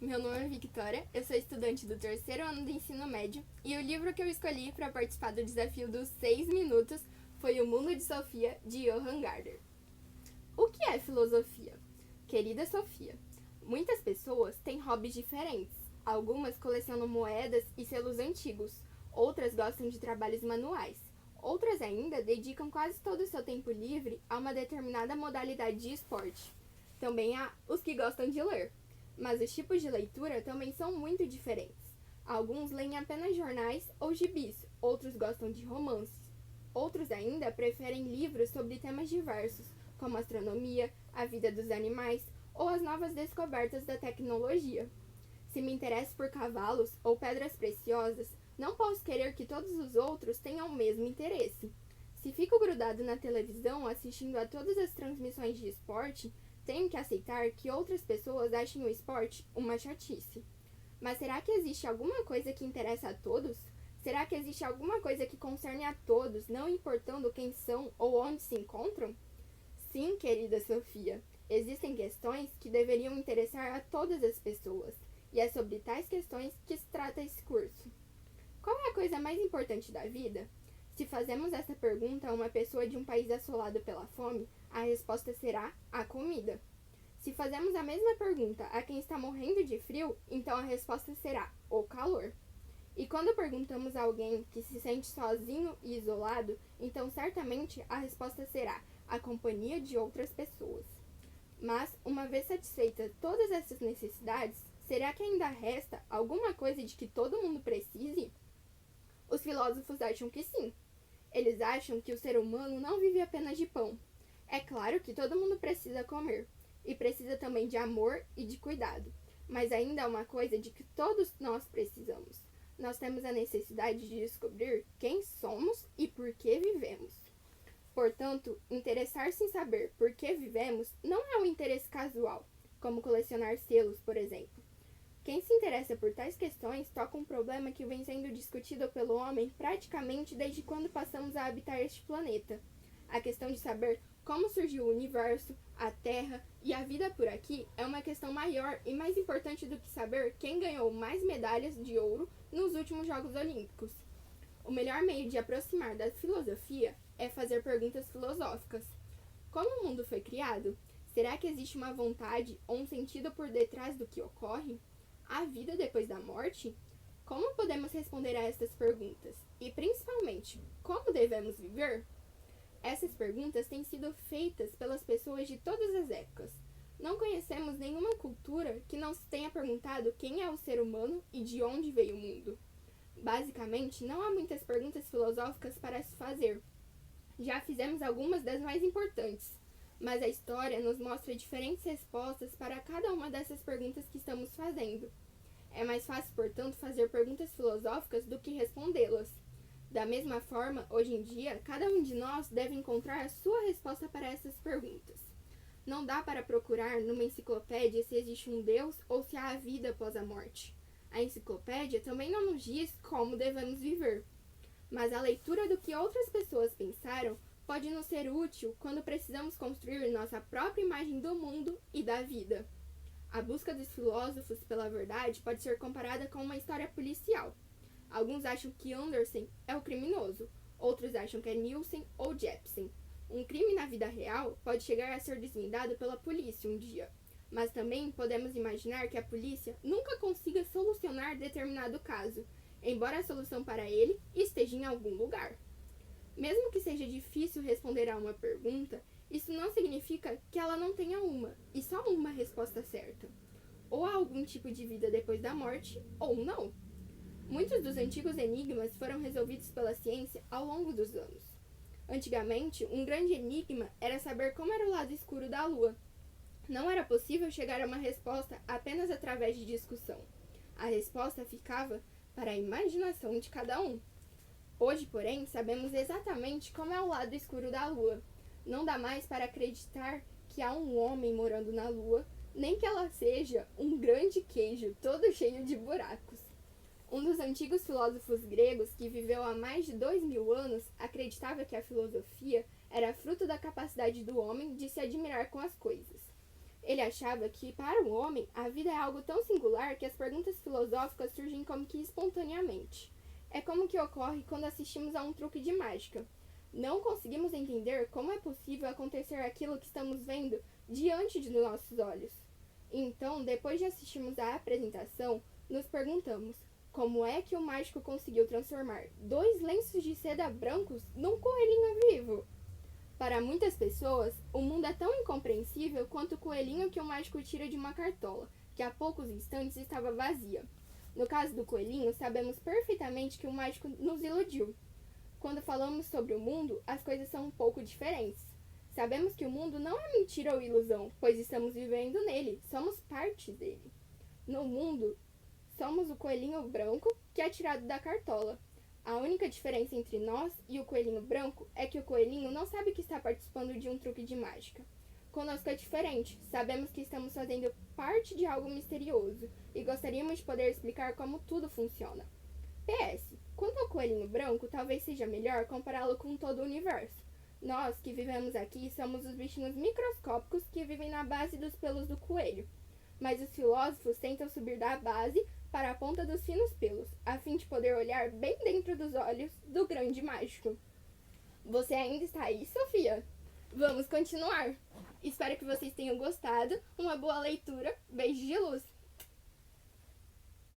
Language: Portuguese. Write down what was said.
meu nome é Victoria, eu sou estudante do terceiro ano do ensino médio e o livro que eu escolhi para participar do desafio dos 6 minutos foi O Mundo de Sofia, de Johann Gardner. O que é filosofia? Querida Sofia, muitas pessoas têm hobbies diferentes. Algumas colecionam moedas e selos antigos, outras gostam de trabalhos manuais. Outras ainda dedicam quase todo o seu tempo livre a uma determinada modalidade de esporte. Também há os que gostam de ler. Mas os tipos de leitura também são muito diferentes. Alguns leem apenas jornais ou gibis, outros gostam de romances. Outros ainda preferem livros sobre temas diversos, como astronomia, a vida dos animais ou as novas descobertas da tecnologia. Se me interesso por cavalos ou pedras preciosas, não posso querer que todos os outros tenham o mesmo interesse. Se fico grudado na televisão assistindo a todas as transmissões de esporte, tenho que aceitar que outras pessoas achem o esporte uma chatice. Mas será que existe alguma coisa que interessa a todos? Será que existe alguma coisa que concerne a todos, não importando quem são ou onde se encontram? Sim, querida Sofia, existem questões que deveriam interessar a todas as pessoas, e é sobre tais questões que se trata esse curso. Qual é a coisa mais importante da vida? Se fazemos essa pergunta a uma pessoa de um país assolado pela fome, a resposta será a comida. Se fazemos a mesma pergunta a quem está morrendo de frio, então a resposta será o calor. E quando perguntamos a alguém que se sente sozinho e isolado, então certamente a resposta será a companhia de outras pessoas. Mas, uma vez satisfeitas todas essas necessidades, será que ainda resta alguma coisa de que todo mundo precise? Os filósofos acham que sim. Eles acham que o ser humano não vive apenas de pão. É claro que todo mundo precisa comer, e precisa também de amor e de cuidado, mas ainda há uma coisa de que todos nós precisamos. Nós temos a necessidade de descobrir quem somos e por que vivemos. Portanto, interessar-se em saber por que vivemos não é um interesse casual, como colecionar selos, por exemplo. Quem se interessa por tais questões toca um problema que vem sendo discutido pelo homem praticamente desde quando passamos a habitar este planeta. A questão de saber como surgiu o universo, a Terra e a vida por aqui é uma questão maior e mais importante do que saber quem ganhou mais medalhas de ouro nos últimos Jogos Olímpicos. O melhor meio de aproximar da filosofia é fazer perguntas filosóficas. Como o mundo foi criado? Será que existe uma vontade ou um sentido por detrás do que ocorre? Há vida depois da morte? Como podemos responder a estas perguntas? E, principalmente, como devemos viver? Essas perguntas têm sido feitas pelas pessoas de todas as épocas. Não conhecemos nenhuma cultura que não se tenha perguntado quem é o ser humano e de onde veio o mundo. Basicamente, não há muitas perguntas filosóficas para se fazer. Já fizemos algumas das mais importantes, mas a história nos mostra diferentes respostas para cada uma dessas perguntas que estamos fazendo. É mais fácil, portanto, fazer perguntas filosóficas do que respondê-las. Da mesma forma, hoje em dia, cada um de nós deve encontrar a sua resposta para essas perguntas. Não dá para procurar numa enciclopédia se existe um Deus ou se há vida após a morte. A enciclopédia também não nos diz como devemos viver. Mas a leitura do que outras pessoas pensaram pode nos ser útil quando precisamos construir nossa própria imagem do mundo e da vida. A busca dos filósofos pela verdade pode ser comparada com uma história policial. Alguns acham que Andersen é o criminoso, outros acham que é Nielsen ou Jepsen. Um crime na vida real pode chegar a ser desvendado pela polícia um dia, mas também podemos imaginar que a polícia nunca consiga solucionar determinado caso, embora a solução para ele esteja em algum lugar. Mesmo que seja difícil responder a uma pergunta, isso não significa que ela não tenha uma, e só uma resposta certa. Ou há algum tipo de vida depois da morte, ou não. Muitos dos antigos enigmas foram resolvidos pela ciência ao longo dos anos. Antigamente, um grande enigma era saber como era o lado escuro da Lua. Não era possível chegar a uma resposta apenas através de discussão. A resposta ficava para a imaginação de cada um. Hoje, porém, sabemos exatamente como é o lado escuro da Lua. Não dá mais para acreditar que há um homem morando na Lua, nem que ela seja um grande queijo todo cheio de buracos. Um dos antigos filósofos gregos, que viveu há mais de 2000 anos, acreditava que a filosofia era fruto da capacidade do homem de se admirar com as coisas. Ele achava que, para o homem, a vida é algo tão singular que as perguntas filosóficas surgem como que espontaneamente. É como que ocorre quando assistimos a um truque de mágica. Não conseguimos entender como é possível acontecer aquilo que estamos vendo diante de nossos olhos. Então, depois de assistirmos à apresentação, nos perguntamos como é que o mágico conseguiu transformar 2 lenços de seda brancos num coelhinho vivo. Para muitas pessoas, o mundo é tão incompreensível quanto o coelhinho que o mágico tira de uma cartola, que há poucos instantes estava vazia. No caso do coelhinho, sabemos perfeitamente que o mágico nos iludiu. Quando falamos sobre o mundo, as coisas são um pouco diferentes. Sabemos que o mundo não é mentira ou ilusão, pois estamos vivendo nele, somos parte dele. No mundo, somos o coelhinho branco que é tirado da cartola. A única diferença entre nós e o coelhinho branco é que o coelhinho não sabe que está participando de um truque de mágica. Conosco é diferente, sabemos que estamos fazendo parte de algo misterioso e gostaríamos de poder explicar como tudo funciona. PS, quanto ao coelhinho branco, talvez seja melhor compará-lo com todo o universo. Nós que vivemos aqui somos os bichinhos microscópicos que vivem na base dos pelos do coelho. Mas os filósofos tentam subir da base para a ponta dos finos pelos, a fim de poder olhar bem dentro dos olhos do grande mágico. Você ainda está aí, Sofia? Vamos continuar! Espero que vocês tenham gostado. Uma boa leitura. Beijos de luz!